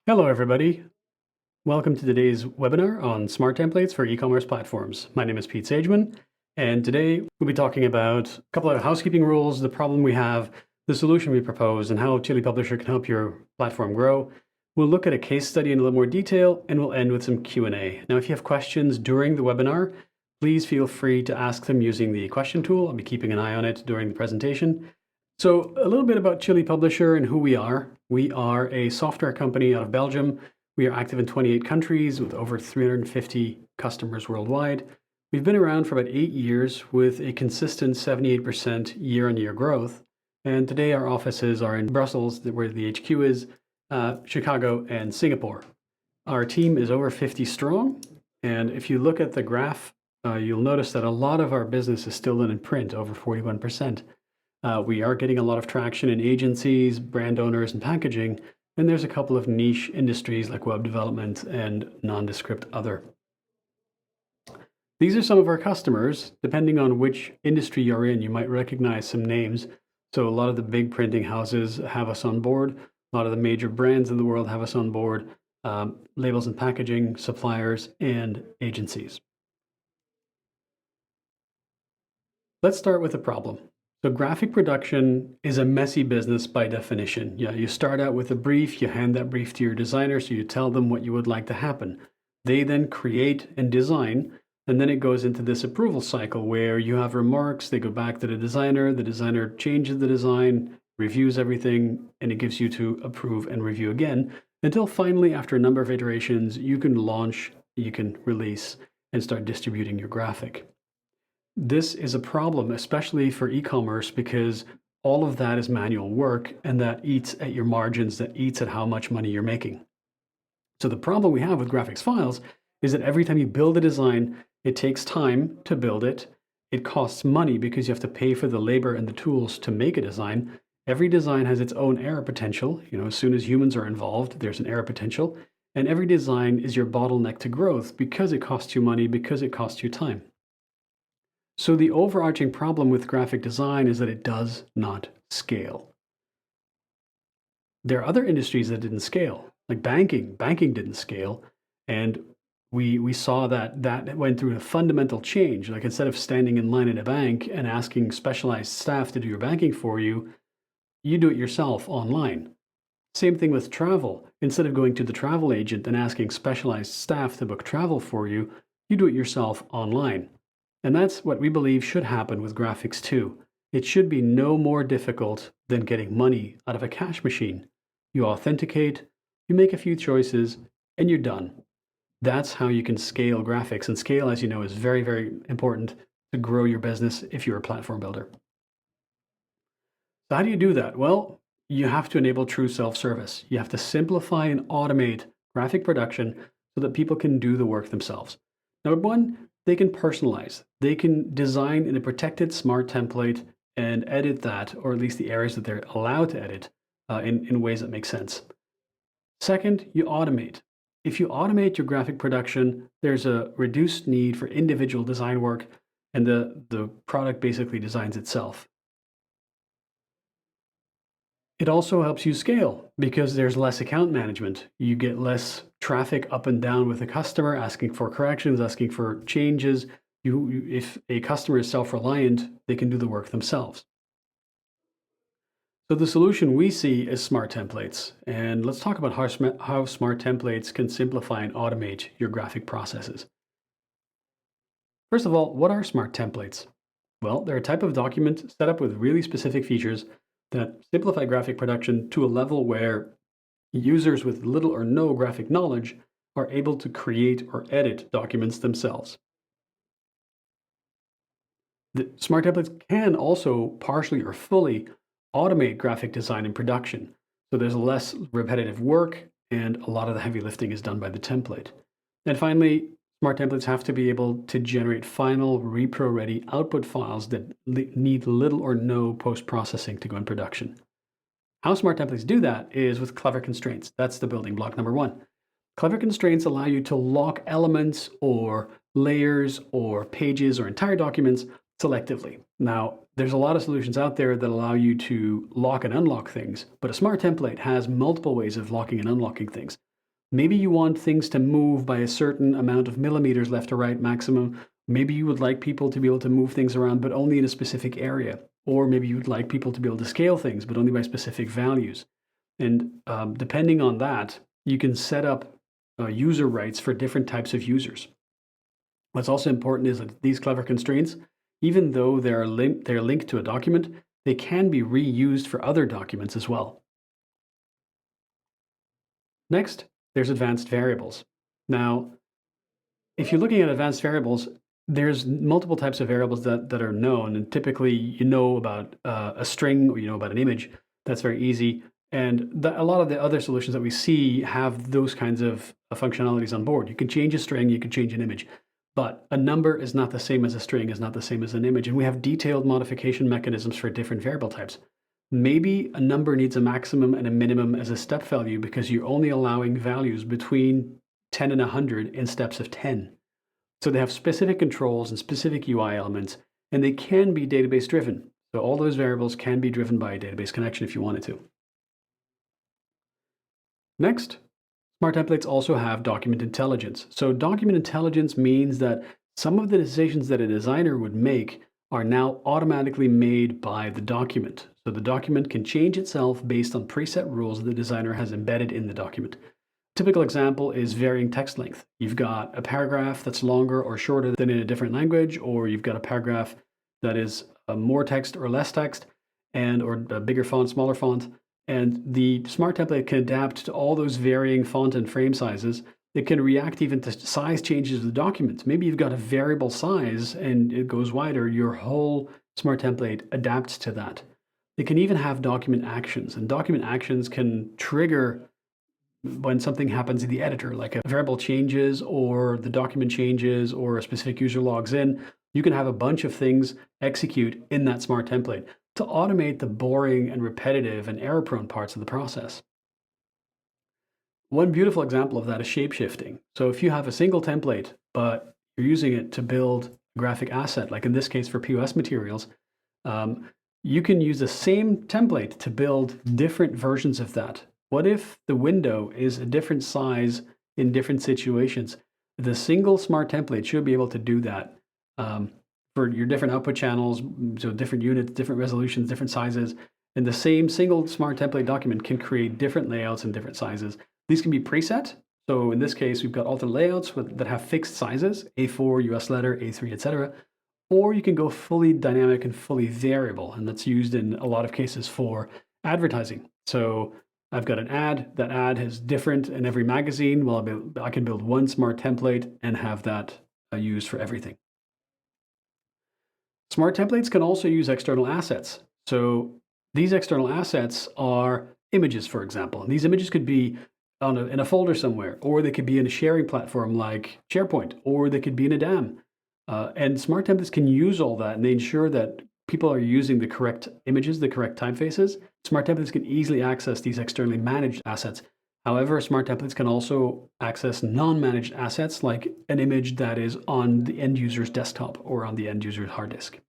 Hello, everybody. Welcome to today's webinar on smart templates for e-commerce platforms. My name is Pete Sageman, and today we'll be talking about a couple of housekeeping rules, the problem we have, the solution we propose, and how Chili Publisher can help your platform grow. We'll look at a case study in a little more detail, and we'll end with some Q&A. Now, if you have questions during the webinar, please feel free to ask them using the question tool. I'll be keeping an eye on it during the presentation. So a little bit about Chili Publisher and who we are. We are a software company out of Belgium. We are active in 28 countries with over 350 customers worldwide. We've been around for about 8 years with a consistent 78% year-on-year growth. And today our offices are in Brussels, where the HQ is, Chicago, and Singapore. Our team is over 50 strong. And if you look at the graph, you'll notice that a lot of our business is still done in print, over 41%. We are getting a lot of traction in agencies, brand owners, and packaging, and there's a couple of niche industries like web development and nondescript other. These are some of our customers. Depending on which industry you're in, you might recognize some names. So a lot of the big printing houses have us on board. A lot of the major brands in the world have us on board, labels and packaging, suppliers, and agencies. Let's start with the problem. So graphic production is a messy business by definition. Yeah, you start out with a brief, you hand that brief to your designer, so you tell them what you would like to happen. They then create and design, and then it goes into this approval cycle where you have remarks, they go back to the designer changes the design, reviews everything, and it gives you to approve and review again, until finally, after a number of iterations, you can launch, you can release, and start distributing your graphic. This is a problem, especially for e-commerce, because all of that is manual work and that eats at your margins, that eats at how much money you're making. So the problem we have with graphics files is that every time you build a design, it takes time to build it. It costs money because you have to pay for the labor and the tools to make a design. Every design has its own error potential. As soon as humans are involved, there's an error potential. And every design is your bottleneck to growth because it costs you money, because it costs you time. So the overarching problem with graphic design is that it does not scale. There are other industries that didn't scale, like banking. Banking didn't scale, and we saw that went through a fundamental change. Like instead of standing in line at a bank and asking specialized staff to do your banking for you, you do it yourself online. Same thing with travel. Instead of going to the travel agent and asking specialized staff to book travel for you, you do it yourself online. And that's what we believe should happen with graphics too. It should be no more difficult than getting money out of a cash machine. You authenticate, you make a few choices, and you're done. That's how you can scale graphics. And scale, as you know, is very, very important to grow your business if you're a platform builder. So how do you do that? Well, you have to enable true self-service. You have to simplify and automate graphic production so that people can do the work themselves. Number one, they can personalize. They can design in a protected smart template and edit that, or at least the areas that they're allowed to edit in ways that make sense. Second, you automate. If you automate your graphic production, there's a reduced need for individual design work, and the product basically designs itself. It also helps you scale because there's less account management. You get less traffic up and down with the customer, asking for corrections, asking for changes. If a customer is self-reliant, they can do the work themselves. So the solution we see is smart templates. And let's talk about how smart templates can simplify and automate your graphic processes. First of all, what are smart templates? Well, they're a type of document set up with really specific features that simplify graphic production to a level where users with little or no graphic knowledge are able to create or edit documents themselves. The smart templates can also partially or fully automate graphic design and production. So there's less repetitive work and a lot of the heavy lifting is done by the template. And finally, smart templates have to be able to generate final repro-ready output files that need little or no post-processing to go in production. How smart templates do that is with clever constraints. That's the building block number one. Clever constraints allow you to lock elements or layers or pages or entire documents selectively. Now, there's a lot of solutions out there that allow you to lock and unlock things, but a smart template has multiple ways of locking and unlocking things. Maybe you want things to move by a certain amount of millimeters left to right maximum. Maybe you would like people to be able to move things around, but only in a specific area. Or maybe you'd like people to be able to scale things, but only by specific values. And depending on that, you can set up user rights for different types of users. What's also important is that these clever constraints, even though they're linked to a document, they can be reused for other documents as well. Next, there's advanced variables. Now, if you're looking at advanced variables, there's multiple types of variables that are known, and typically you know about a string or you know about an image. That's very easy. And a lot of the other solutions that we see have those kinds of functionalities on board. You can change a string, you can change an image, but a number is not the same as a string, is not the same as an image. And we have detailed modification mechanisms for different variable types. Maybe a number needs a maximum and a minimum as a step value because you're only allowing values between 10 and 100 in steps of 10. So they have specific controls and specific UI elements, and they can be database driven. So all those variables can be driven by a database connection if you wanted to. Next, smart templates also have document intelligence. So document intelligence means that some of the decisions that a designer would make are now automatically made by the document. So the document can change itself based on preset rules the designer has embedded in the document. Typical example is varying text length. You've got a paragraph that's longer or shorter than in a different language, or you've got a paragraph that is more text or less text, or a bigger font, smaller font. And the smart template can adapt to all those varying font and frame sizes. It can react even to size changes of the document. Maybe you've got a variable size and it goes wider. Your whole smart template adapts to that. It can even have document actions, and document actions can trigger when something happens in the editor, like a variable changes or the document changes or a specific user logs in. You can have a bunch of things execute in that smart template to automate the boring and repetitive and error-prone parts of the process. One beautiful example of that is shapeshifting. So if you have a single template, but you're using it to build a graphic asset, like in this case for POS materials, you can use the same template to build different versions of that. What if the window is a different size in different situations? The single smart template should be able to do that for your different output channels, so different units, different resolutions, different sizes. And the same single smart template document can create different layouts and different sizes. These can be preset. So in this case, we've got alternate layouts that have fixed sizes, A4, US letter, A3, etc. Or you can go fully dynamic and fully variable, and that's used in a lot of cases for advertising. So I've got an ad. That ad is different in every magazine. Well, I can build one smart template and have that used for everything. Smart templates can also use external assets. So these external assets are images, for example. And these images could be in a folder somewhere, or they could be in a sharing platform like SharePoint, or they could be in a DAM. And smart templates can use all that, and they ensure that people are using the correct images, the correct typefaces. Smart templates can easily access these externally managed assets. However, smart templates can also access non-managed assets like an image that is on the end user's desktop or on the end user's hard disk.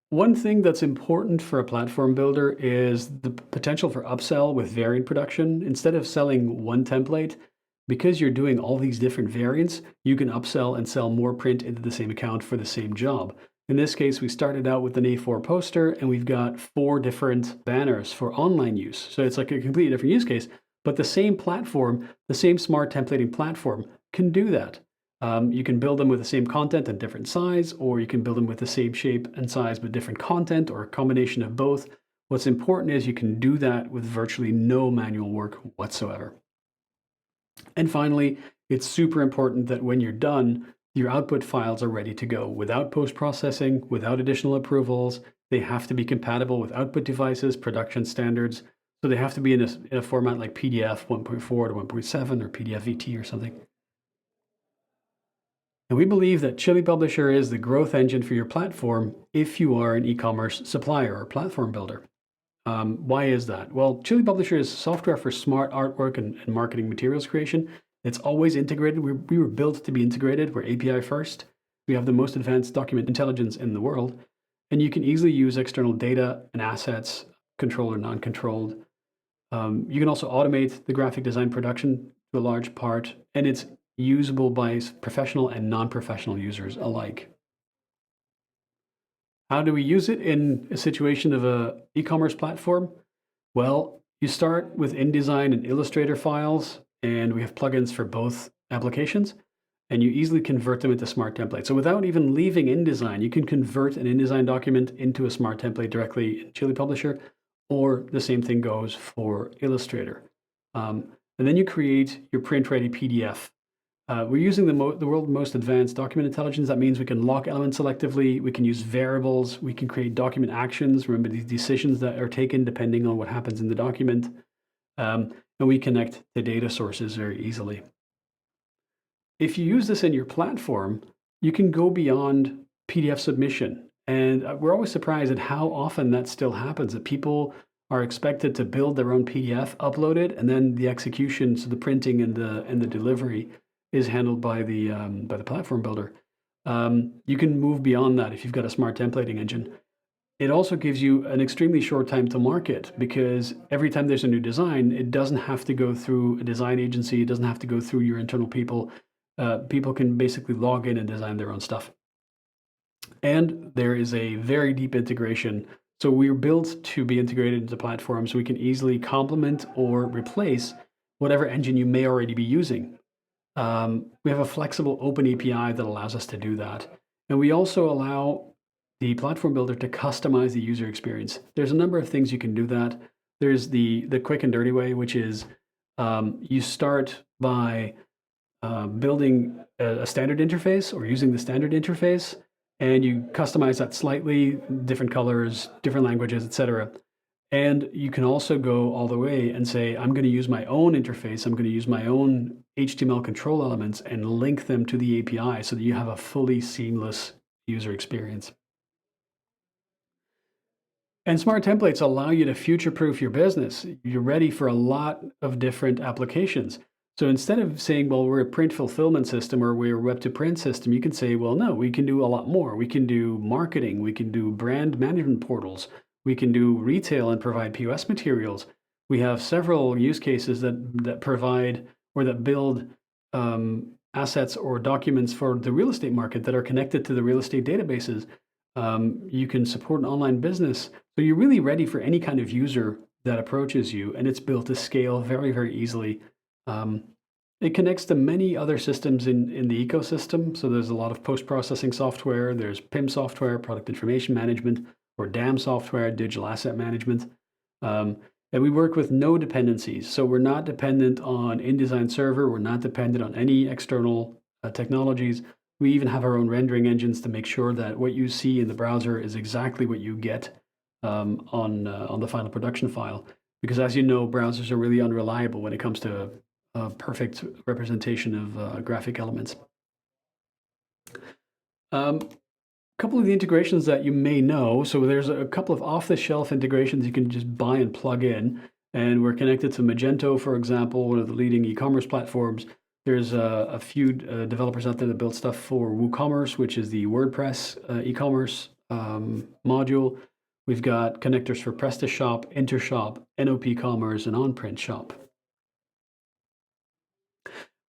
One thing that's important for a platform builder is the potential for upsell with variant production. Instead of selling one template, because you're doing all these different variants, you can upsell and sell more print into the same account for the same job. In this case, we started out with an A4 poster, and we've got 4 different banners for online use. So it's like a completely different use case, but the same platform, the same smart templating platform can do that. You can build them with the same content and different size, or you can build them with the same shape and size but different content, or a combination of both. What's important is you can do that with virtually no manual work whatsoever. And finally, it's super important that when you're done, your output files are ready to go without post-processing, without additional approvals. They have to be compatible with output devices, production standards. So they have to be in a format like PDF 1.4 to 1.7 or PDF VT or something. And we believe that Chili Publisher is the growth engine for your platform if you are an e-commerce supplier or platform builder. Why is that? Well, Chili Publisher is software for smart artwork and marketing materials creation. It's always integrated. We were built to be integrated. We're API first. We have the most advanced document intelligence in the world. And you can easily use external data and assets, controlled or non-controlled. You can also automate the graphic design production to a large part, and it's usable by professional and non-professional users alike. How do we use it in a situation of a e-commerce platform? Well, you start with InDesign and Illustrator files, and we have plugins for both applications, and you easily convert them into smart templates. So without even leaving InDesign, you can convert an InDesign document into a smart template directly in Chili Publisher, or the same thing goes for Illustrator. And then you create your print-ready PDF. We're using the world's most advanced document intelligence. That means we can lock elements selectively, we can use variables, we can create document actions. Remember, these decisions that are taken depending on what happens in the document. And we connect to data sources very easily. If you use this in your platform, you can go beyond PDF submission. And we're always surprised at how often that still happens, that people are expected to build their own PDF, upload it, and then the execution, so the printing and the delivery is handled by the platform builder. You can move beyond that if you've got a smart templating engine. It also gives you an extremely short time to market, because every time there's a new design, it doesn't have to go through a design agency. It doesn't have to go through your internal people. People can basically log in and design their own stuff. And there is a very deep integration. So we're built to be integrated into platforms, so we can easily complement or replace whatever engine you may already be using. We have a flexible open API that allows us to do that. And we also allow the platform builder to customize the user experience. There's a number of things you can do that. There's the quick and dirty way, which is you start by building a standard interface or using the standard interface, and you customize that slightly, different colors, different languages, etc. And you can also go all the way and say, I'm going to use my own interface. I'm going to use my own HTML control elements and link them to the API so that you have a fully seamless user experience. And smart templates allow you to future-proof your business. You're ready for a lot of different applications. So instead of saying, well, we're a print fulfillment system or we're a web-to-print system, you can say, well, no, we can do a lot more. We can do marketing. We can do brand management portals. We can do retail and provide POS materials. We have several use cases that provide or that build assets or documents for the real estate market that are connected to the real estate databases. You can support an online business. So you're really ready for any kind of user that approaches you, and it's built to scale very, very easily. It connects to many other systems in the ecosystem. So there's a lot of post-processing software. There's PIM software, product information management, or DAM software, digital asset management. And we work with no dependencies. So we're not dependent on InDesign Server. We're not dependent on any external technologies. We even have our own rendering engines to make sure that what you see in the browser is exactly what you get on the final production file. Because as you know, browsers are really unreliable when it comes to perfect representation of graphic elements. A couple of the integrations that you may know. So there's a couple of off-the-shelf integrations you can just buy and plug in. And we're connected to Magento, for example, one of the leading e-commerce platforms. There's a few developers out there that build stuff for WooCommerce, which is the WordPress e-commerce module. We've got connectors for PrestaShop, Intershop, NOP Commerce, and OnPrint Shop.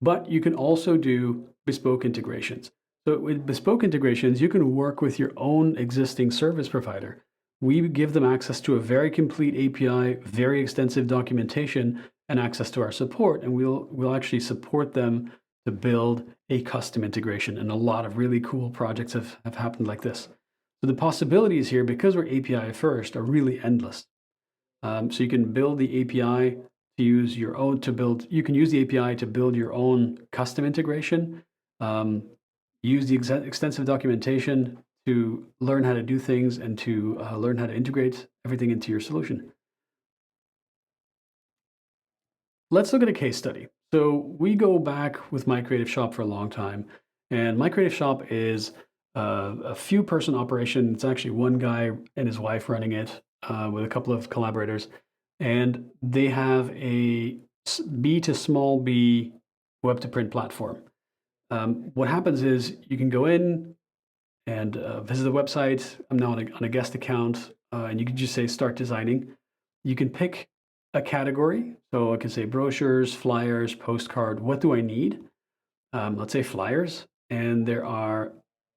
But you can also do bespoke integrations. So with bespoke integrations, you can work with your own existing service provider. We give them access to a very complete API, very extensive documentation, and access to our support, and we'll actually support them to build a custom integration. And a lot of really cool projects have happened like this. So the possibilities here, because we're API first, are really endless. So you can build the API to use your own you can use the API to build your own custom integration, use the extensive documentation to learn how to do things and to learn how to integrate everything into your solution. Let's look at a case study. So we go back with My Creative Shop for a long time, and My Creative Shop is a few person operation. It's actually one guy and his wife running it with a couple of collaborators. And they have a B to small b web to print platform. What happens is you can go in and visit the website. I'm now on a guest account, and you can just say start designing. You can pick a category. So I can say brochures, flyers, postcard. What do I need? Let's say flyers. And there are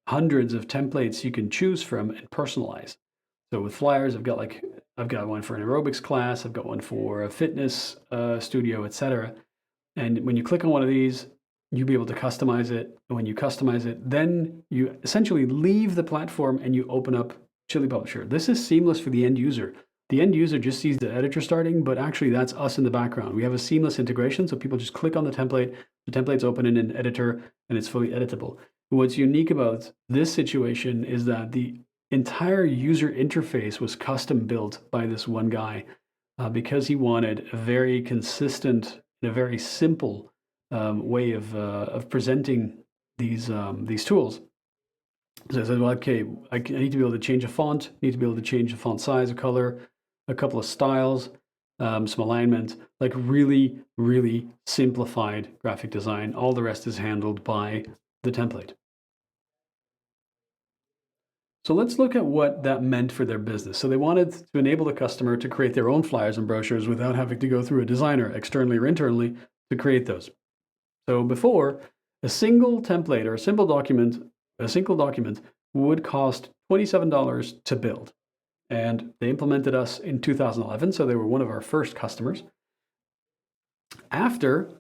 hundreds of templates you can choose from and personalize. So with flyers, I've got one for an aerobics class, I've got one for a fitness studio, etc. And when you click on one of these, you'll be able to customize it. And when you customize it, then you essentially leave the platform and you open up Chili Publisher. This is seamless for the end user. The end user just sees the editor starting, but actually that's us in the background. We have a seamless integration, so people just click on the template's open in an editor, and it's fully editable. What's unique about this situation is that the entire user interface was custom built by this one guy because he wanted a very consistent and a very simple way of presenting these tools. So I said, well, okay, I need to be able to change a font, need to be able to change the font size, a color, a couple of styles, some alignment, like really, really simplified graphic design. All the rest is handled by the template. So let's look at what that meant for their business. So they wanted to enable the customer to create their own flyers and brochures without having to go through a designer, externally or internally, to create those. So before, a single template or a single document would cost $27 to build. And they implemented us in 2011, so they were one of our first customers. After,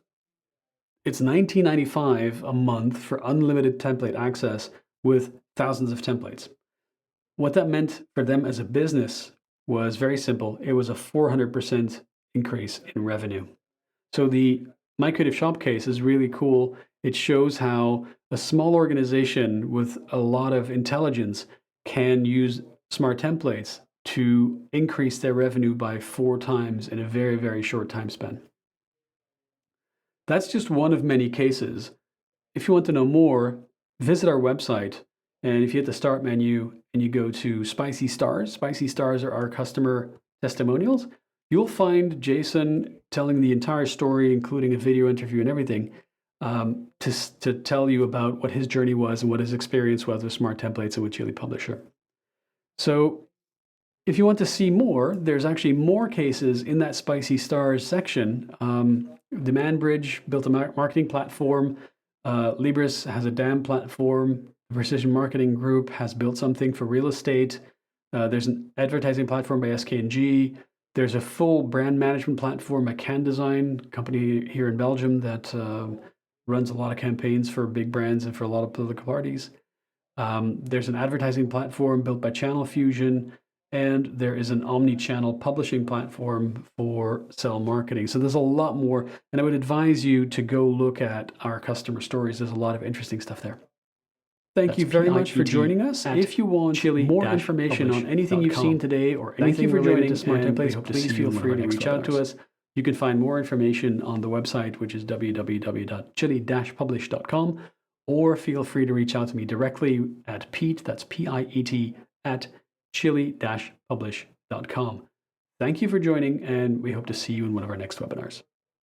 it's $19.95 a month for unlimited template access with thousands of templates. What that meant for them as a business was very simple. It was a 400% increase in revenue. So the My Creative Shop case is really cool. It shows how a small organization with a lot of intelligence can use smart templates to increase their revenue by 4 times in a very, very short time span. That's just one of many cases. If you want to know more, visit our website. And if you hit the Start menu and you go to Spicy Stars are our customer testimonials, you'll find Jason telling the entire story, including a video interview and everything, to tell you about what his journey was and what his experience was with Smart Templates and with Chili Publisher. So if you want to see more, there's actually more cases in that Spicy Stars section. DemandBridge built a marketing platform. Libris has a DAM platform. Precision Marketing Group has built something for real estate. There's an advertising platform by SK&G. There's a full brand management platform at CanDesign, company here in Belgium that runs a lot of campaigns for big brands and for a lot of political parties. There's an advertising platform built by Channel Fusion, and there is an omni-channel publishing platform for Sell Marketing. So there's a lot more, and I would advise you to go look at our customer stories. There's a lot of interesting stuff there. Thank you very much for joining us. If you want more information on anything you've seen today or anything related to Smart Templates, please feel free to reach out to us. You can find more information on the website, which is www.chili-publish.com, or feel free to reach out to me directly at Pete, that's P-I-E-T, at chili-publish.com. Thank you for joining, and we hope to see you in one of our next webinars.